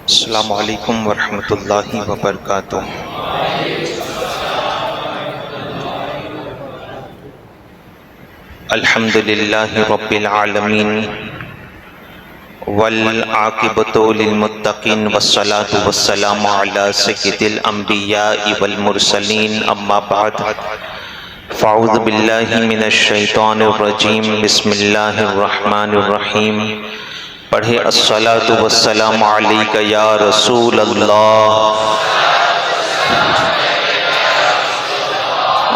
السلام علیکم ورحمۃ اللہ وبرکاتہ۔ الحمد للہ رب العالمین والعاقبۃ للمتقین والصلاة والسلام علی سید الانبیاء والمرسلین، اما بعد فاعوذ باللہ من الشیطان الرجیم، بسم اللہ الرحمن الرحیم۔ پڑھے الصلاۃ والسلام علیک یا رسول اللہ،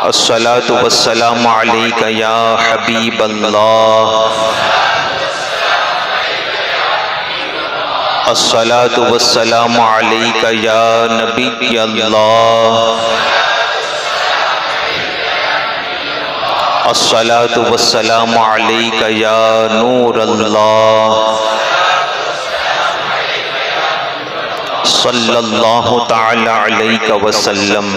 الصلاۃ والسلام علیک یا حبیب اللہ، الصلاۃ والسلام علیک یا نبی اللہ، الصلاۃ والسلام علیک یا نور اللہ، صلی اللہ تعالی علیہ وسلم۔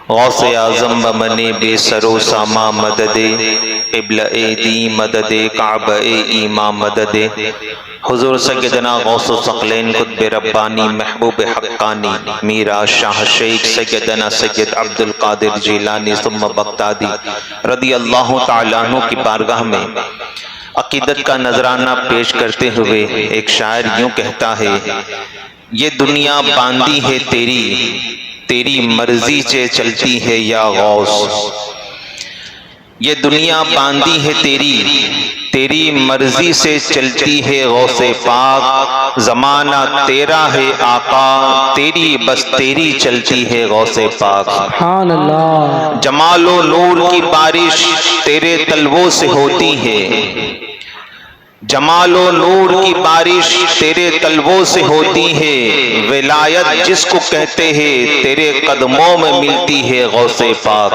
غوث اعظم بمن بے سر و ساما مدد، قبلہ دی مدد، کعبہ ایما مدد، حضور سیدنا غوث الثقلین قطب ربانی محبوب حقانی میرا شاہ شیخ سیدنا سید عبد القادر جیلانی ثم بغدادی رضی اللہ تعالیٰ عنہ کی بارگاہ میں عقیدت کا نذرانہ پیش کرتے ہوئے ایک شاعر یوں کہتا ہے: یہ دنیا باندھی ہے تیری مرضی سے چلتی ہے یا غوث، یہ دنیا باندھی ہے تیری مرضی سے چلتی ہے غوث پاک، زمانہ تیرا ہے آقا، تیری بس تیری چلتی ہے غوث پاک۔ سبحان اللہ۔ جمال و نور کی بارش تیرے تلووں سے ہوتی ہے، جمال و نور کی بارش تیرے تلووں سے ہوتی ہے، ولایت جس کو کہتے ہیں تیرے قدموں میں ملتی ہے غوث پاک،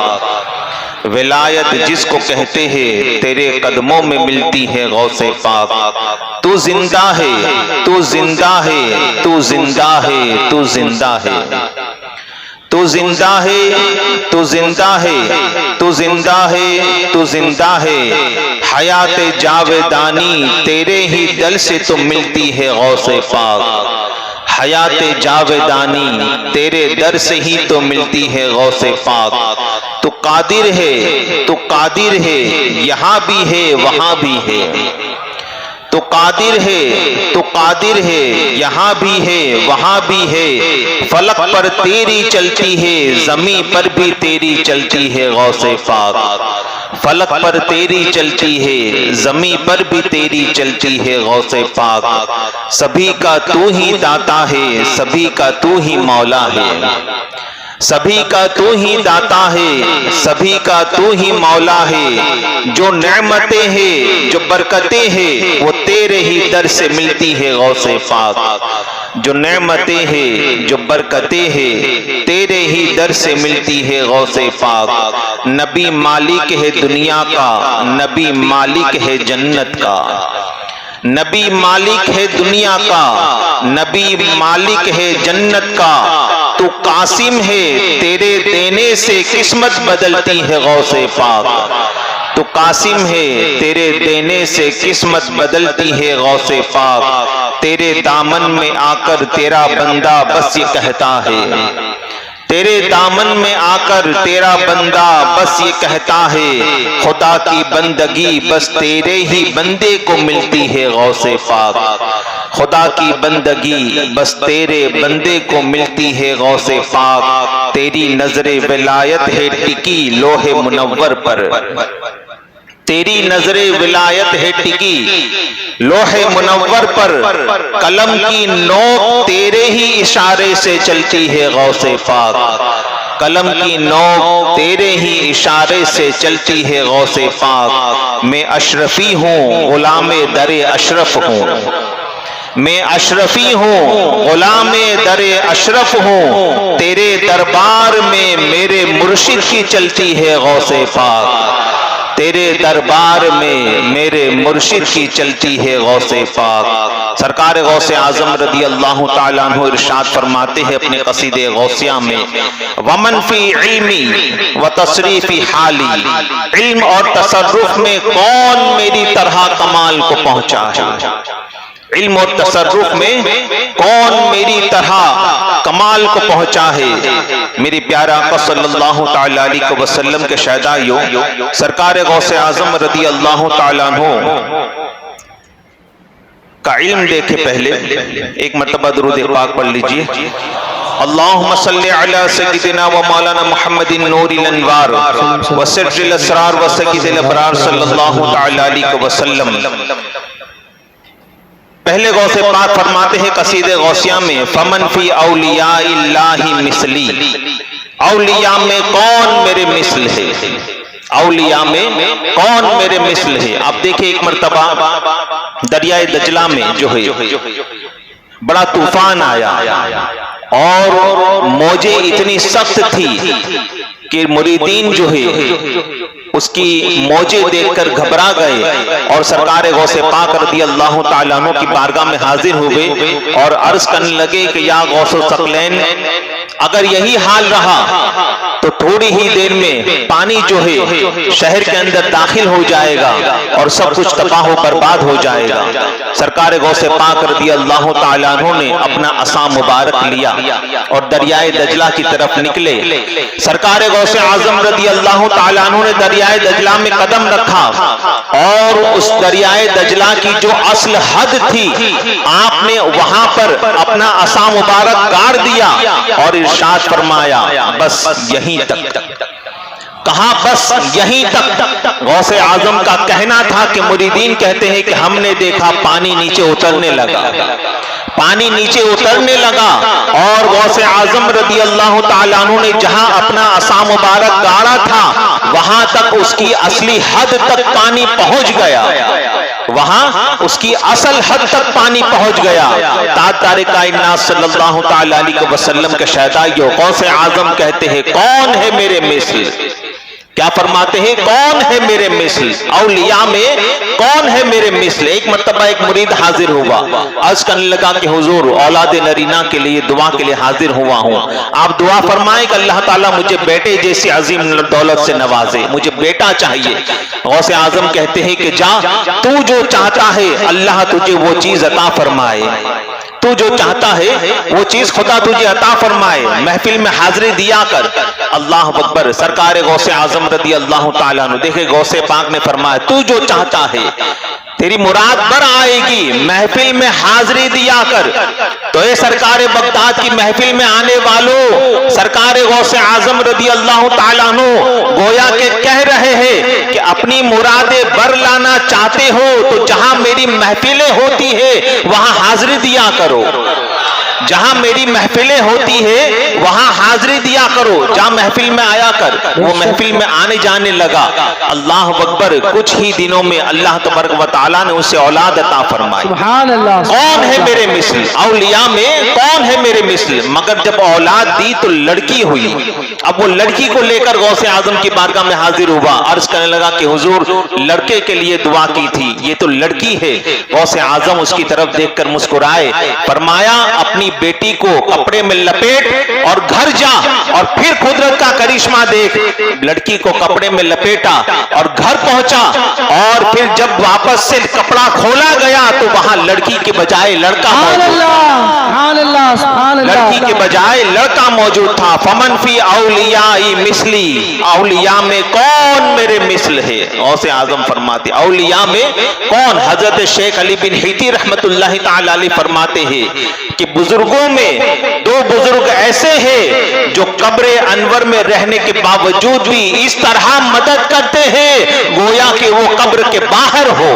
ولایت جس کو کہتے ہیں تیرے قدموں میں ملتی ہے غوث پاک۔ تو زندہ ہے، تو زندہ ہے، تو زندہ ہے، تو زندہ ہے، تو زندہ ہے، تو زندہ ہے، تو زندہ ہے، تو زندہ ہے، حیات جاودانی تیرے ہی دل سے تو ملتی ہے غوث پاک، حیات جاودانی تیرے در سے ہی تو ملتی ہے غوث پاک۔ تو قادر ہے، تو قادر ہے، یہاں بھی ہے وہاں بھی ہے، تو قادر ہے، تو قادر ہے، یہاں بھی ہے وہاں بھی ہے، فلک پر تیری چلتی ہے، زمین پر بھی تیری چلتی ہے غوث پاک، فلک پر تیری چلتی ہے، زمین پر بھی تیری چلتی ہے غوث پاک۔ سبھی کا تو ہی داتا ہے، سبھی کا تو ہی مولا ہے، سبھی کا تو ہی داتا ہے، سبھی کا تو ہی مولا ہے، جو نعمتیں ہیں جو برکتیں ہیں وہ تیرے ہی در سے ملتی ہے غوث پاک، جو نعمتیں ہیں جو برکتیں ہیں تیرے ہی در سے ملتی ہے غوث پاک۔ نبی مالک ہے دنیا کا، نبی مالک ہے جنت کا، نبی مالک ہے دنیا کا، نبی مالک ہے جنت کا، تو قاسم ہے تیرے دینے سے قسمت بدلتی ہے غوث پاک، تو قاسم ہے تیرے دینے سے قسمت بدلتی ہے غوث پاک۔ تیرے دامن میں آ کر تیرا بندہ بس یہ کہتا ہے، تیرے دامن میں آ کر تیرا بندہ بس یہ کہتا ہے، خدا کی بندگی بس تیرے ہی بندے کو ملتی ہے غوث پاک، خدا کی بندگی بس تیرے بندے کو ملتی ہے غوث پاک۔ تیری نظر ولایت ہے ٹکی لوح منور پر، تیری نظر ولایت ہے ٹکی لوح منور پر، قلم کی نوک تیرے ہی اشارے سے چلتی ہے غوث پاک، قلم کی نوک تیرے ہی اشارے سے چلتی ہے غوث پاک۔ میں اشرفی ہوں غلام در اشرف ہوں، میں اشرفی ہوں غلام در اشرف ہوں، تیرے دربار میں میرے مرشد کی چلتی ہے غوث پاک، تیرے دربار میں میرے مرشد کی چلتی ہے غوث پاک۔ سرکار غوث اعظم رضی اللہ تعالیٰ عنہ ارشاد فرماتے ہیں اپنے قصیدے غوثیہ میں، ومن فی علمی و تصریف حالی، علم اور تصرف میں کون میری طرح کمال کو پہنچا ہے، علم اور تصرف میں کون میری طرح کمال کو پہنچا ہے۔ میری پیارا آقا صلی اللہ تعالیٰ علیہ وسلم کے شہدائیوں، سرکار غوث اعظم رضی اللہ تعالیٰ عنہ کا علم دیکھے پہلے ایک مرتبہ درود پاک پڑھ لیجئے۔ اللہم صلی علی سیدنا و مولانا محمد نور الانوار و سر الاسرار و سید الابرار صلی اللہ تعالیٰ علیہ وسلم۔ پہلے غوث پاک فرماتے ہیں قصیدے غوثیہ میں، فمن فی اولیاء اللہ مثلی، اولیاء میں کون میرے مثل ہے، اولیاء میں کون میرے مثل ہے۔ آپ دیکھیں ایک مرتبہ دریائے دجلہ میں جو ہے بڑا طوفان آیا اور موجیں اتنی سخت تھی کہ مریدین جو ہے اس کی موجیں دیکھ کر گھبرا گئے اور سرکار غوث پاک رضی اللہ تعالیٰ عنہ کی بارگاہ میں حاضر ہوئے اور عرض کرنے لگے کہ یا غوث الثقلین، اگر یہی حال رہا تو تھوڑی ہی دیر میں پانی جو ہے شہر کے اندر داخل ہو جائے گا اور سب کچھ تباہ و برباد ہو جائے گا۔ سرکار غوث پاک رضی اللہ تعالیٰ عنہ نے اپنا عصا مبارک لیا اور دریائے دجلہ کی طرف نکلے۔ سرکار غوث اعظم رضی اللہ تعالیٰ عنہ نے دریائے دجلہ میں قدم رکھا اور اس دریائے دجلہ کی جو اصل حد تھی آپ نے وہاں پر اپنا عصا مبارک گاڑ دیا اور ارشاد فرمایا بس یہیں تک، کہا بس یہیں تک۔ غوث اعظم کا کہنا تھا کہ مریدین کہتے ہیں کہ ہم نے دیکھا پانی نیچے اترنے لگا، پانی نیچے اترنے لگا اور غوث اعظم رضی اللہ تعالیٰ عنہ نے جہاں اپنا عصا مبارک گاڑا تھا وہاں تک اس کی اصلی حد تک پانی پہنچ گیا، وہاں اس کی اصل حد تک پانی پہنچ گیا۔ تاجدار کائنات صلی اللہ تعالیٰ علیہ وسلم کے شہدائیوں، غوث اعظم کہتے ہیں کون ہے میرے مثل، کیا فرماتے ہیں کون ہے میرے مثل، اولیاء میں کون ہے میرے مثل۔ ایک مرتبہ ایک مرید حاضر ہوا، عرض کرنے لگا کہ حضور اولاد نرینہ کے لیے دعا کے لیے حاضر ہوا ہوں، آپ دعا فرمائیں کہ اللہ تعالیٰ مجھے بیٹے جیسی عظیم دولت سے نوازے، مجھے بیٹا چاہیے۔ غوث اعظم کہتے ہیں کہ جا، تو جو چاہتا ہے اللہ تجھے وہ چیز عطا فرمائے، تو جو چاہتا ہے وہ چیز خدا تجھے عطا فرمائے۔ محفل میں حاضری دیا کر، اللہ اکبر۔ سرکار غوث اعظم رضی اللہ تعالیٰ عنہ، دیکھے غوث پاک نے فرمایا تو جو چاہتا ہے تیری مراد بر آئے گی، محفل میں حاضری دیا کر۔ تو اے سرکار بغداد کی محفل میں آنے والوں، سرکار غوث اعظم رضی اللہ تعالیٰ عنہ گویا کہ کہہ رہے ہیں کہ اپنی مرادیں بر لانا چاہتے ہو تو جہاں میری محفلیں ہوتی ہے وہاں حاضری دیا کرو، جہاں میری محفلیں ہوتی ہے وہاں حاضری دیا کرو، جہاں محفل میں آیا کر۔ وہ محفل میں آنے جانے لگا، اللہ اکبر۔ کچھ ہی دنوں میں اللہ تبارک و تعالیٰ نے اسے اولاد عطا فرمائی۔ سبحان اللہ۔ کون ہے میرے مثل، اولیاء میں کون ہے میرے مثل۔ مگر جب اولاد دی تو لڑکی ہوئی، اب وہ لڑکی کو لے کر غوث اعظم کی بارگاہ میں حاضر ہوا، عرض کرنے لگا کہ حضور لڑکے کے لیے دعا کی تھی، یہ تو لڑکی ہے۔ غوث اعظم اس کی طرف دیکھ کر مسکرائے، فرمایا اپنی بیٹی کو کپڑے میں لپیٹ اور گھر جا اور پھر قدرت کا کرشمہ دیکھ۔ لڑکی کو کپڑے میں لپیٹا اور گھر پہنچا اور پھر جب واپس سے کپڑا کھولا گیا تو وہاں لڑکی کے بجائے لڑکا موجود تھا، لڑکی کے بجائے لڑکا موجود تھا۔ فمن فی اولیاء مثلی، اولیاء میں کون میرے مثل ہے۔ غوث اعظم فرماتے اولیاء میں کون۔ حضرت شیخ علی بن حیتی رحمت اللہ تعالی علیہ فرماتے ہیں کہ بزرگوں میں دو بزرگ ایسے ہیں جو قبر انور میں رہنے کے باوجود بھی اس طرح مدد کرتے ہیں گویا کہ وہ قبر کے باہر ہو۔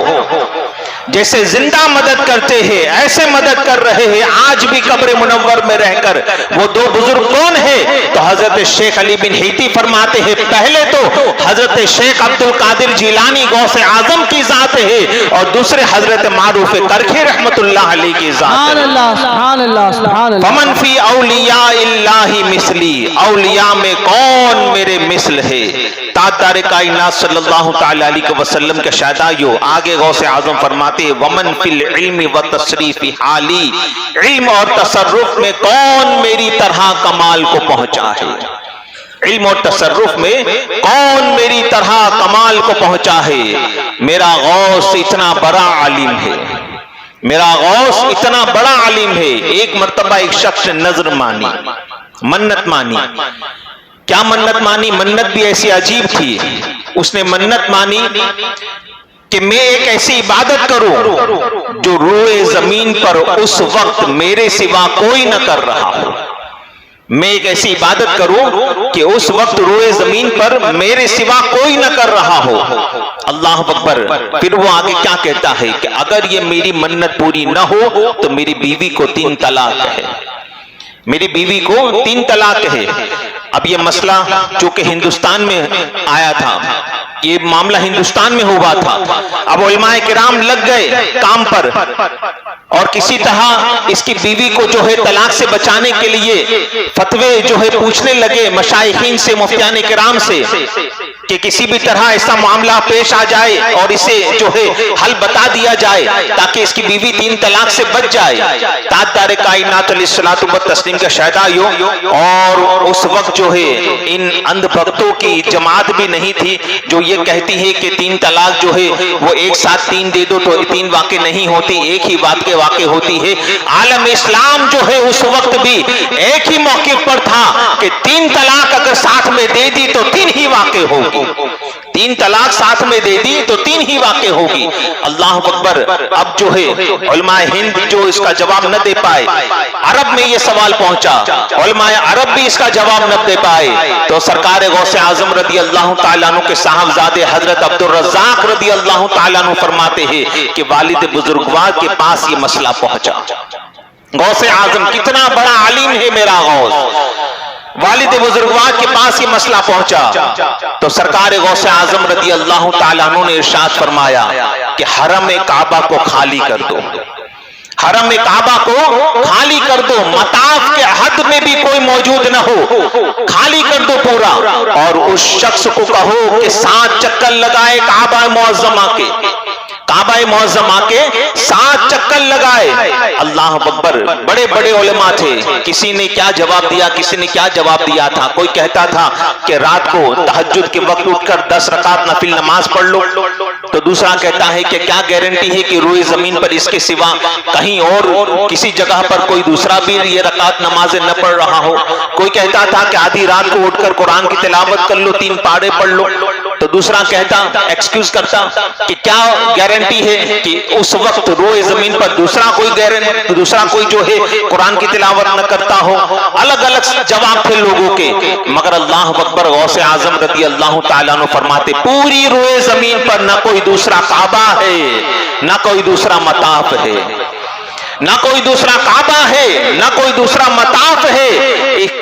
جیسے زندہ مدد کرتے ہیں ایسے مدد کر رہے ہیں آج بھی قبر منور میں رہ کر۔ وہ دو بزرگ کون ہیں؟ تو حضرت شیخ علی بن حیتی فرماتے ہیں پہلے تو حضرت شیخ عبد القادر جیلانی غوث اعظم کی ذات ہے، اور دوسرے حضرت معروف کرکھی رحمت اللہ علیہ کی ذات ہے۔ سبحان اللہ سبحان اللہ۔ فمن فی اولیاء اللہ مثلی، اولیاء میں کون میرے مثل ہے؟ تاجدار کائنات صلی اللہ تعالی علیہ وسلم کے شہدائیوں آگے غوث اعظم فرماتے ہیں ومن فی العلم والتصریف حالی، علم اور تصرف میں کون میری طرح کمال کو پہنچا ہے؟ علم اور تصرف میں کون میری طرح کمال کو پہنچا ہے؟ میرا غوث اتنا بڑا عالم ہے، میرا غوث اتنا بڑا عالم ہے۔ ایک مرتبہ ایک شخص نے نظر مانی، منت مانی۔ کیا منت مانی؟ منت بھی ایسی عجیب تھی۔ اس نے منت مانی کہ میں ایک ایسی عبادت کروں جو روئے زمین پر اس وقت میرے سوا کوئی نہ کر رہا ہو۔ میں ایک ایسی عبادت کروں کہ اس وقت روئے زمین پر میرے سوا کوئی نہ کر رہا ہو۔ اللہ اکبر۔ پھر وہ آگے کیا کہتا ہے کہ اگر یہ میری منت پوری نہ ہو تو میری بیوی کو 3 طلاق ہے، میری بیوی کو 3 طلاق ہے۔ اب یہ مسئلہ چونکہ ہندوستان میں آیا تھا، یہ معاملہ ہندوستان میں ہوا تھا، اب علماء کرام لگ گئے کام پر اور کسی طرح اس کی بیوی کو جو ہے طلاق سے بچانے کے لیے فتوے جو ہے پوچھنے لگے مشائخین سے، مفتیان کرام سے، کہ کسی بھی طرح ایسا معاملہ پیش آ جائے اور اسے جو ہے حل بتا دیا جائے تاکہ اس کی بیوی 3 طلاق سے بچ جائے۔ تاجدار کائنات علیہ الصلوۃ والتسلیم کا شہدائیوں، اور اس وقت جو ہے ان اندھ بھگتوں کی جماعت بھی نہیں تھی جو یہ کہتی ہے کہ 3 طلاق جو ہے وہ ایک ساتھ 3 دے دو تو 3 واقع نہیں ہوتی، ایک ہی بات کے واقع ہوتی ہے۔ عالم اسلام جو ہے اس وقت بھی ایک ہی موقف پر تھا کہ 3 طلاق اگر ساتھ میں دے دی تو 3 ہی واقع ہوگی، 3 طلاق ساتھ میں دے دی تو 3 ہی واقع ہوگی۔ اللہ اکبر۔ اب جو ہے علماء ہند جو اس کا جواب نہ دے پائے، عرب میں یہ سوال پہنچا، علماء عرب بھی اس کا جواب نہ دے پائے، تو سرکار غوث اعظم رضی اللہ تعالیٰ عنہ کے صاحبزادے حضرت عبد الرزاق رضی اللہ تعالیٰ عنہ فرماتے ہیں کہ والد بزرگوار کے پاس یہ مسئلہ پہنچا۔ غوث اعظم کتنا بڑا عالم ہے میرا غوث، والد بزرگوار کے پاس یہ مسئلہ پہنچا تو سرکار غوث اعظم رضی اللہ تعالیٰ عنہ نے ارشاد فرمایا کہ حرم کعبہ کو خالی کر دو، حرم کعبہ کو خالی کر دو، مطاف کے حد میں بھی کوئی موجود نہ ہو، خالی کر دو پورا، اور اس شخص کو کہو کہ 7 چکر لگائے کعبہ معظمہ کے، کعبہ معظمہ کے 7 چکر لگائے۔ اللہ اکبر۔ بڑے بڑے علماء تھے، کسی نے کیا جواب دیا، کسی نے کیا جواب دیا تھا، کوئی کہتا تھا کہ رات کو تہجد کے وقت اٹھ کر 10 رکعت نفل نماز پڑھ لو، تو دوسرا کہتا ہے کہ کیا گارنٹی ہے کہ روئے زمین پر اس کے سوا کہیں اور کسی جگہ پر کوئی دوسرا بھی یہ رکعت نمازیں نہ پڑھ رہا ہو، کوئی کہتا تھا کہ آدھی رات کو اٹھ کر قرآن کی تلاوت کر لو، 3 پارے پڑھ لو، تو دوسرا کہتا ایکسکیوز کرتا کہ کیا گارنٹی ہے کہ اس وقت روئے زمین پر دوسرا کوئی جو ہے قرآن کی تلاوت نہ کرتا ہو۔ الگ الگ جواب تھے لوگوں کے، مگر اللہ اکبر۔ غوث اعظم رضی اللہ تعالیٰ عنہ فرماتے پوری روئے زمین پر نہ کوئی دوسرا کعبہ ہے، نہ کوئی دوسرا مطاف ہے، نہ کوئی دوسرا کعبہ ہے، نہ کوئی دوسرا مطاف ہے،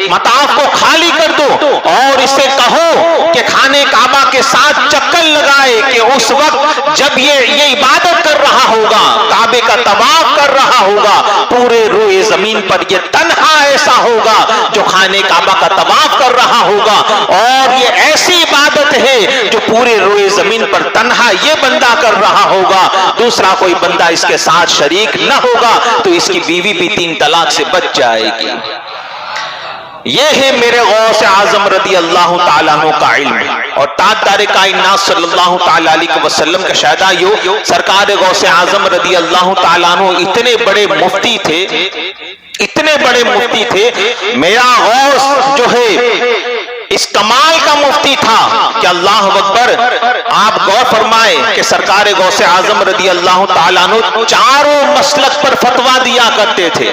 مطاف کو خالی کر دو اور اسے کہو کہ خانے کعبہ کے 7 چکر لگائے کہ اس وقت جب یہ عبادت کر رہا ہوگا، کعبے کا طواف کر رہا ہوگا، پورے روئے زمین پر یہ تنہا ایسا ہوگا جو خانے کعبہ کا طواف کر رہا ہوگا، اور یہ ایسی عبادت ہے جو پورے روئے زمین پر تنہا یہ بندہ کر رہا ہوگا، دوسرا کوئی بندہ اس کے ساتھ شریک نہ ہوگا، تو اس کی بیوی بھی 3 طلاق سے بچ جائے گی۔ یہ ہے میرے غوث اعظم رضی اللہ تعالیٰ عنہ کا علم، اور تاجدار کائنات صلی اللہ تعالیٰ علیہ وسلم کا شہدائیوں سرکار غوث اعظم رضی اللہ تعالیٰ عنہ اتنے بڑے مفتی تھے، اتنے بڑے مفتی تھے، میرا غوث جو ہے اس کمال کا مفتی تھا کہ اللہ اکبر۔ آپ غور فرمائے کہ سرکار غوث اعظم رضی اللہ تعالیٰ عنہ 4 مسلک پر فتویٰ دیا کرتے تھے،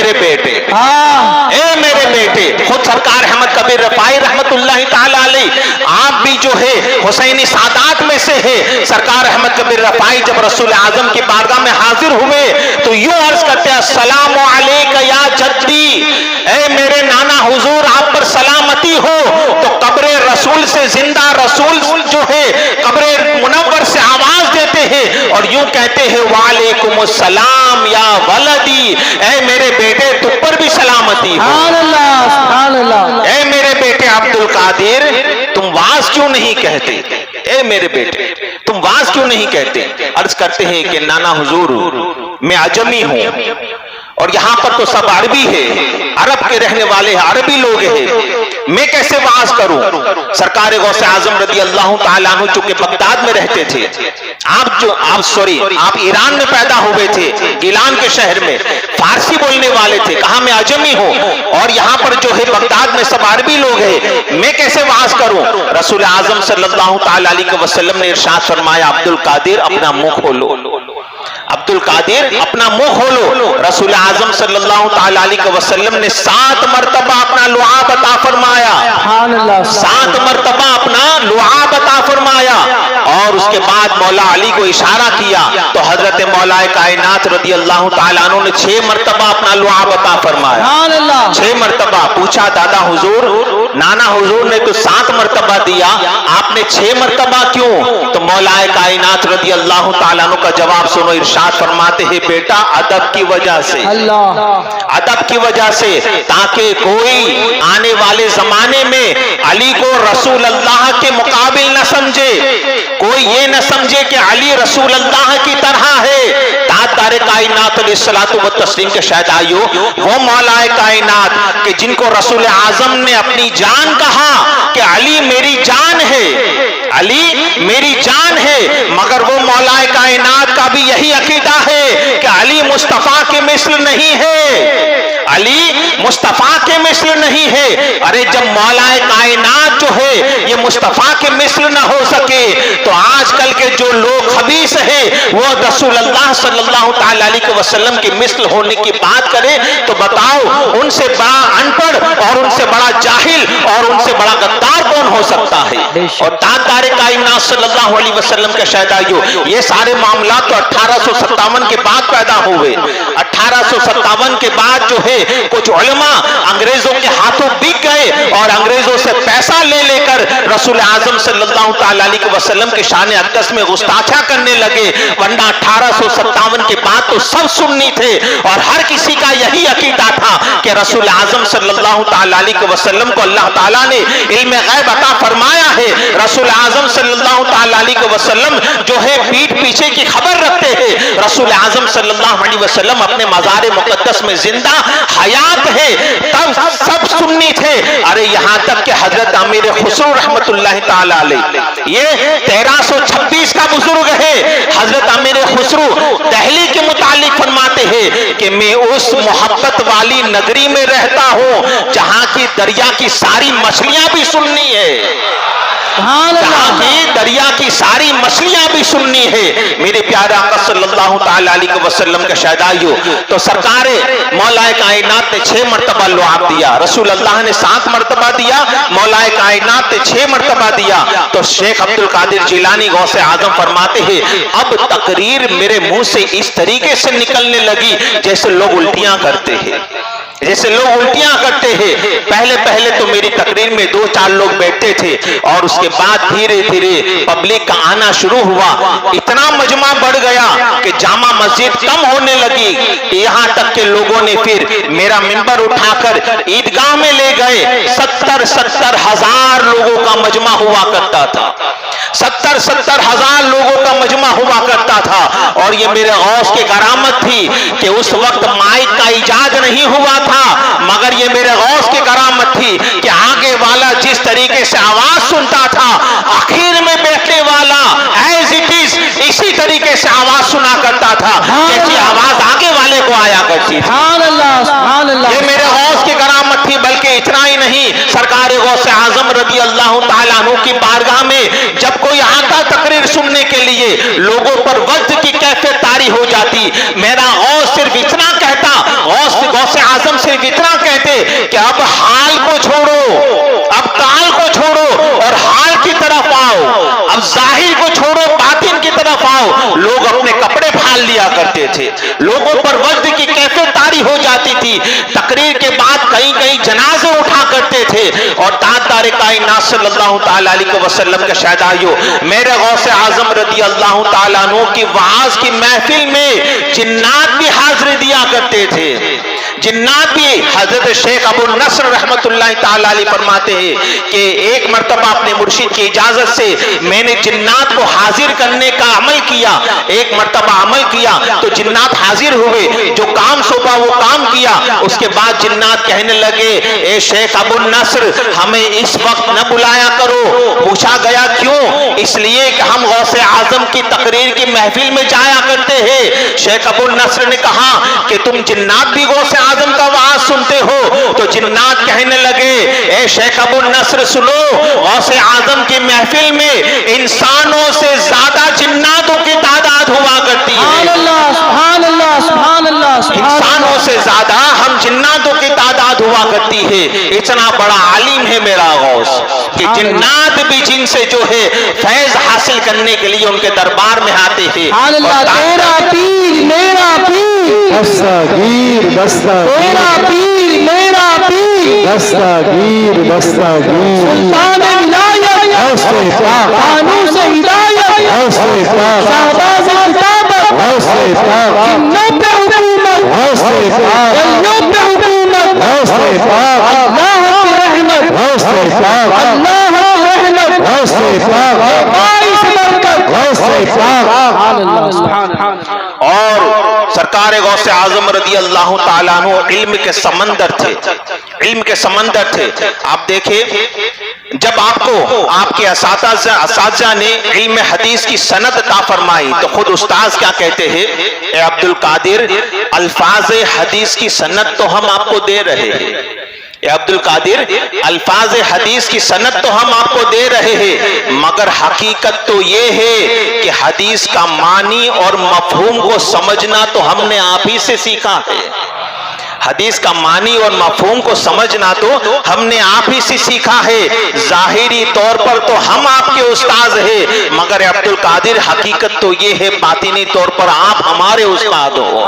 میرے بیٹے، ہاں اے میرے بیٹے، خود سرکار احمد کبیر رفاعی رحمت اللہ تعالی علیہ آپ بھی جو ہے حسینی سادات میں سے ہے۔ سرکار احمد کبیر رفاعی جب رسول اعظم کی بارگاہ میں حاضر ہوئے تو یوں عرض کرتے ہیں السلام علیک یا جدی، اے میرے نانا حضور آپ پر سلامتی ہو۔ تو قبر رسول سے زندہ رسول جو ہے قبر منور سے آواز دیتے ہیں اور یوں کہتے ہیں وعلیکم السلام یا ولدی، اے میرے بیٹے تم پر بھی سلامتی ہو۔ سبحان اللہ سبحان اللہ اے میرے بیٹے عبد القادر تم واز کیوں نہیں کہتے؟ اے میرے بیٹے تم واز کیوں نہیں کہتے؟ عرض کرتے ہیں کہ نانا حضور میں عجمی ہوں اور یہاں پر تو سب عربی ہے، عرب کے رہنے والے ہیں، عربی لوگ ہیں، میں کیسے واز کروں؟ سرکار غوث اعظم رضی اللہ تعالیٰ عنہ چونکہ بغداد میں رہتے تھے، آپ ایران میں پیدا ہوئے تھے، گیلان کے شہر میں، فارسی بولنے والے تھے، کہا میں عجمی ہوں اور یہاں پر جو ہے بغداد میں سب عربی لوگ ہیں، میں کیسے واز کروں؟ رسول اعظم صلی اللہ تعالیٰ علیہ وسلم نے ارشاد فرمایا عبد القادر اپنا منہ کھولو، عبد القادر اپنا منہ کھولو۔ رسول اعظم صلی اللہ تعالیٰ علیہ وسلم نے 7 مرتبہ اپنا لعاب عطا فرمایا، سبحان اللہ 7 مرتبہ اپنا لعاب عطا فرمایا اور اس کے بعد مولا علی کو اشارہ کیا تو حضرت مولا کائنات رضی اللہ تعالیٰ عنہ نے 6 مرتبہ اپنا لعاب عطا فرمایا، سبحان اللہ 6 مرتبہ۔ پوچھا دادا حضور نانا حضور نے تو 7 مرتبہ دیا، آپ نے 6 مرتبہ کیوں؟ تو مولا کائنات رضی اللہ تعالیٰ عنہ کا جواب سنو، ارشاد فرماتے ہیں بیٹا ادب کی وجہ سے، اللہ ادب کی وجہ سے، تاکہ کوئی آنے والے زمانے میں علی کو رسول اللہ کے مقابل نہ سمجھے، کوئی یہ نہ سمجھے کہ علی رسول اللہ کی طرح ہے۔ تاجدار کائنات علیہ الصلوۃ والتسلیم کے شہدائیوں، وہ مولا کائنات کہ جن کو رسول اعظم نے اپنی جان کہا کہ علی میری جان ہے، علی میری جان ہے، مگر وہ مولا کائنات کا بھی یہی عقیدہ ہے کہ علی مصطفیٰ کے مثل نہیں ہے، علی مصطفیٰ کے مثل نہیں ہے۔ ارے جب مولا کائنات جو ہے یہ مصطفیٰ کے مثل نہ ہو سکے تو آج کل کے جو لوگ خبیث ہیں وہ رسول اللہ صلی اللہ تعالیٰ علیہ وسلم کے مثل ہونے کی بات کرے تو بتاؤ ان سے بڑا ان پڑھ اور ان سے بڑا جاہل اور ان سے بڑا غدار کون ہو سکتا ہے؟ اور تاجدار کائنات صلی اللہ علیہ وسلم کے شہدائیوں، یہ سارے معاملات تو 1857 کے بعد پیدا ہوئے۔ 1857 کے بعد جو ہے کچھ علماء انگریزوں کے ہاتھوں بک گئے اور انگریزوں سے پیسہ لے لے کر رسول اعظم صلی اللہ تعالیٰ علیہ وسلم کے شان اقدس میں گستاخیاں کرنے لگے، ورنہ 1857 کے بعد تو سب سنی تھے اور ہر کسی کا یہی عقیدہ تھا کہ رسول اعظم صلی اللہ تعالیٰ علیہ وسلم کو اللہ تعالیٰ نے علم غیب عطا فرمایا ہے۔ رسول اعظم صلی اللہ تعالیٰ علیہ وسلم جو ہے پیٹھ پیچھے کی خبر رکھتے ہیں، رسول اعظم صلی اللہ علیہ وسلم اپنے مزار مقدس میں زندہ حیات ہے، تب سب سنی تھے۔ ارے یہاں تک کہ حضرت امیر خسرو رحمت اللہ تعالیٰ علیہ، یہ 1326 کا بزرگ ہے، حضرت امیر خسرو دہلی کے متعلق فرماتے ہیں کہ میں اس محبت والی نگری میں رہتا ہوں جہاں کی دریا کی ساری مچھلیاں بھی سننی ہے، جہاں کی دریا کی ساری مچھلیاں بھی سننی ہے۔ میرے پیارے آقا صلی اللہ تعالیٰ علیہ وسلم کے شہدائیوں، تو سرکار مولا کائنات نے 6 مرتبہ لعاب دیا، رسول اللہ نے 7 مرتبہ دیا، مولا کائنات نے 6 مرتبہ دیا۔ تو شیخ عبد القادر جیلانی غوث اعظم فرماتے ہیں اب تقریر میرے منہ سے اس طریقے سے نکلنے لگی جیسے لوگ الٹیاں کرتے ہیں، جیسے لوگ الٹیاں کرتے ہیں۔ پہلے تو میری تقریر میں 2-4 لوگ بیٹھتے تھے اور اس کے بعد دھیرے دھیرے پبلک کا آنا شروع ہوا، اتنا مجمع بڑھ گیا کہ جامع مسجد کم ہونے لگی، یہاں تک کہ لوگوں نے پھر میرا منبر اٹھا کر عیدگاہ میں لے گئے۔ 70 ہزار لوگوں کا مجمع ہوا کرتا تھا، 70 ہزار لوگوں کا مجمع ہوا کرتا تھا، اور یہ میرے غوث کی کرامت تھی کہ اس وقت مائک کا ایجاد نہیں ہوا تھا، مگر یہ میرے غوث کی کرامت تھی کہ آگے والا جس طریقے سے آواز سنتا تھا آخر میں بیٹھنے والا ایز اٹ از اسی طریقے سے آواز سنا کرتا تھا جیسی آواز آگے والے کو آیا کرتی تھی۔ سبحان اللہ سبحان اللہ، یہ میرے غوث کی کرامت تھی۔ بلکہ اتنا ہی نہیں، سرکار غوث اعظم رضی اللہ تعالیٰ عنہ کی بارگاہ میں جب کوئی آتا تقریر سننے کے لیے لوگوں پر وجد کی کیفیت طاری ہو جاتی، میرا غوث صرف اتنا کہتا، غوث غوث اعظم صرف اتنا کہتے کہ اب حال کو چھوڑو، اب کال کو چھوڑو اور حال کی طرف آؤ، اب ظاہر کو چھوڑو باطن کی طرف آؤ، لوگ اپنے کپڑے پھال لیا کرتے تھے، لوگوں پر وجد کی کیفیت طاری ہو جاتی تھی، تقریر کے بعد کئی کئی جنازے اٹھا کرتے تھے، اور تاجدار کائنات صلی اللہ تعالیٰ علیہ وسلم کے شہدائیوں، میرے غوث اعظم رضی اللہ تعالیٰ عنہ کی وعظ کی محفل میں جنات بھی حاضر دیا کرتے تھے، جنات بھی۔ حضرت شیخ ابو النصر رحمت اللہ تعالیٰ علیہ فرماتے ہیں کہ ایک مرتبہ اپنے مرشد کی اجازت سے میں نے جنات کو حاضر کرنے کا عمل کیا، ایک مرتبہ عمل کیا تو جنات حاضر ہوئے، جو کام سوپا وہ کام کیا، اس کے بعد جنات کہنے لگے اے شیخ ابو النصر ہمیں اس وقت نہ بلایا کرو۔ پوچھا گیا کیوں؟ اس لیے کہ ہم غوث اعظم کی تقریر کی محفل میں جایا کرتے ہیں۔ شیخ ابو النصر نے کہا کہ تم جنات بھی غوث اعظم کا وعظ سنتے ہو؟ تو جنات کہنے لگے اے شیخ ابو النصر سنو، غوث اعظم کی محفل میں انسانوں سے زیادہ جناتوں کی تعداد ہوا کرتی ہے، سبحان اللہ سبحان اللہ سبحان اللہ سبحان انسانوں سے زیادہ ہم جناتوں کی تعداد ہوا کرتی ہے۔ اتنا بڑا عالم ہے میرا غوث کہ جنات بھی جن سے جو ہے فیض حاصل کرنے کے لیے ان کے دربار میں آتے ہیں۔ سبحان اللہ، تیرا پیر میرا پیر، دستگیر دستگیر تیرا پیر میرا پیر، دستگیر دستگیر سلطان ولایت، غوث پاک قانون سے ہدایت، غوث پاک شہباز کتابت، غوث پاک جنوں پہ حکومت، غوث پاک ولیوں پہ حکومت، غوث پاک اللہ کی رحمت، غوث پاک اللہ کی رحمت، غوث پاک باعث برکت، غوث پاک سبحان اللہ سبحان اللہ۔ اور سرکار غوث اعظم رضی اللہ تعالیٰ عنہ علم کے سمندر تھے، علم کے سمندر تھے۔ آپ دیکھیں جب آپ کو آپ کے اساتذہ نے علم حدیث کی سند عطا فرمائی تو خود استاذ کیا کہتے ہیں، اے عبد القادر الفاظ حدیث کی سند تو ہم آپ کو دے رہے ہیں، اے عبد القادر الفاظ حدیث کی سند تو ہم آپ کو دے رہے ہیں، مگر حقیقت تو یہ ہے کہ حدیث کا معنی اور مفہوم کو سمجھنا تو ہم نے آپ ہی سے سیکھا ہے، حدیث کا معنی اور مفہوم کو سمجھنا تو ہم نے آپ ہی سے سیکھا ہے۔ ظاہری طور پر تو ہم آپ کے استاذ ہیں، مگر عبد القادر حقیقت تو یہ ہے باطنی طور پر آپ ہمارے استاد ہو۔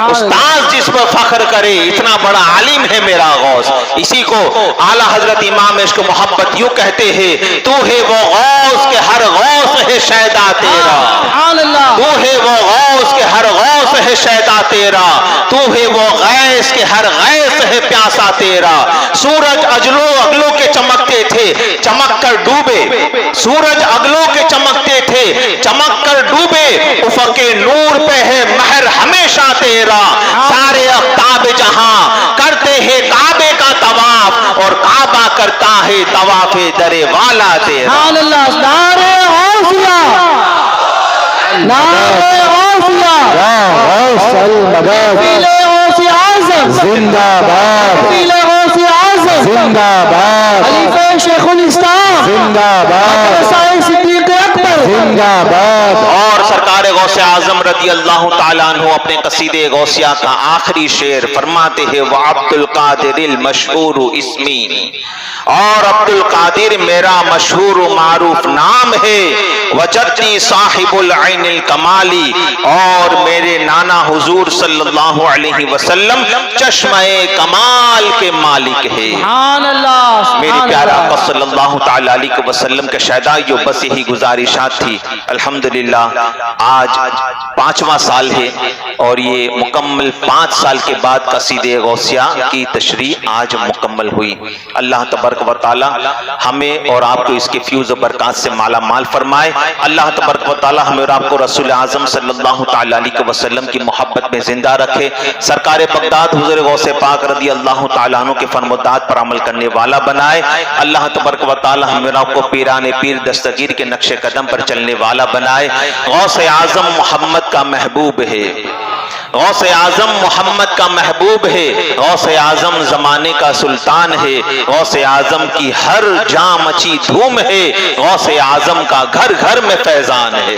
استاذ جس پر فخر کرے، اتنا بڑا عالم ہے میرا غوث۔ اسی کو اعلیٰ حضرت امام عشق محبت یوں کہتے ہیں، تو ہے وہ غوث کہ ہر غوث ہے شیدا تیرا، سبحان اللہ، تو ہے وہ غوث کہ ہر غوث ہے شیدا تیرا، تو ہے وہ غیث کہ ہر غیث ہے پیاسا تیرا۔ سورج اگلوں کے چمکتے تھے چمک کر ڈوبے، سورج اگلوں کے چمکتے تھے چمک کر ڈوبے، افق نور پہ ہے مہر ہمیشہ تیرا۔ سارے افتاب جہاں کرتے ہیں کعبے کا طواف، اور کعبہ کرتا ہے طواف در والا تیرا۔ سبحان اللہ، نعرہ غوثیہ، نعرہ غوثیہ، یا غوث المدد محفل غوث اعظم، زندہ باد محفل غوث اعظم، زندہ باد خلیفہ شیخ الاسلام، زندہ باد سائیں صدیق اکبر، زندہ باد۔ اور سرکار غوث اعظم رضی اللہ تعالیٰ عنہ اپنے قصیدے غوثیہ کا آخری شعر فرماتے ہیں، وعبد القادر المشہور اسمی، اور عبد القادر میرا مشہور و معروف نام ہے، وجدی صاحب العین الکمالی، اور میرے نانا حضور صلی اللہ علیہ وسلم چشمہ کمال کے مالک ہے۔ سبحان اللہ، میری سبحان پیارا اللہ۔ آقا صلی اللہ تعالیٰ علیہ وسلم کے شہدائیوں، بس یہی گزارشات تھی۔ الحمدللہ آج 5واں سال ہے، اور یہ مکمل 5 سال کے بعد قصیدے غوثیہ کی تشریح آج مکمل ہوئی۔ اللہ تبارک و تعالی ہمیں اور آپ کو اس کے فیوز و برکات سے مالا مال فرمائے۔ اللہ تبارک و تعالی ہمیں اور آپ کو رسول اعظم صلی اللہ تعالیٰ علیہ وسلم کی محبت میں زندہ رکھے، سرکار بغداد حضور غوث پاک رضی اللہ تعالیٰ عنہ کے فرمودات پر عمل کرنے والا بنائے۔ اللہ تبارک و تعالی ہمیں اور آپ کو پیران پیر دستگیر کے نقش قدم پر چلنے والا بنائے۔ غوث اعظم محمد کا محبوب ہے، غوث اعظم محمد کا محبوب ہے، غوث اعظم زمانے کا سلطان ہے، غوث اعظم کی ہر جاں مچی دھوم ہے، غوث اعظم کا گھر گھر میں فیضان ہے۔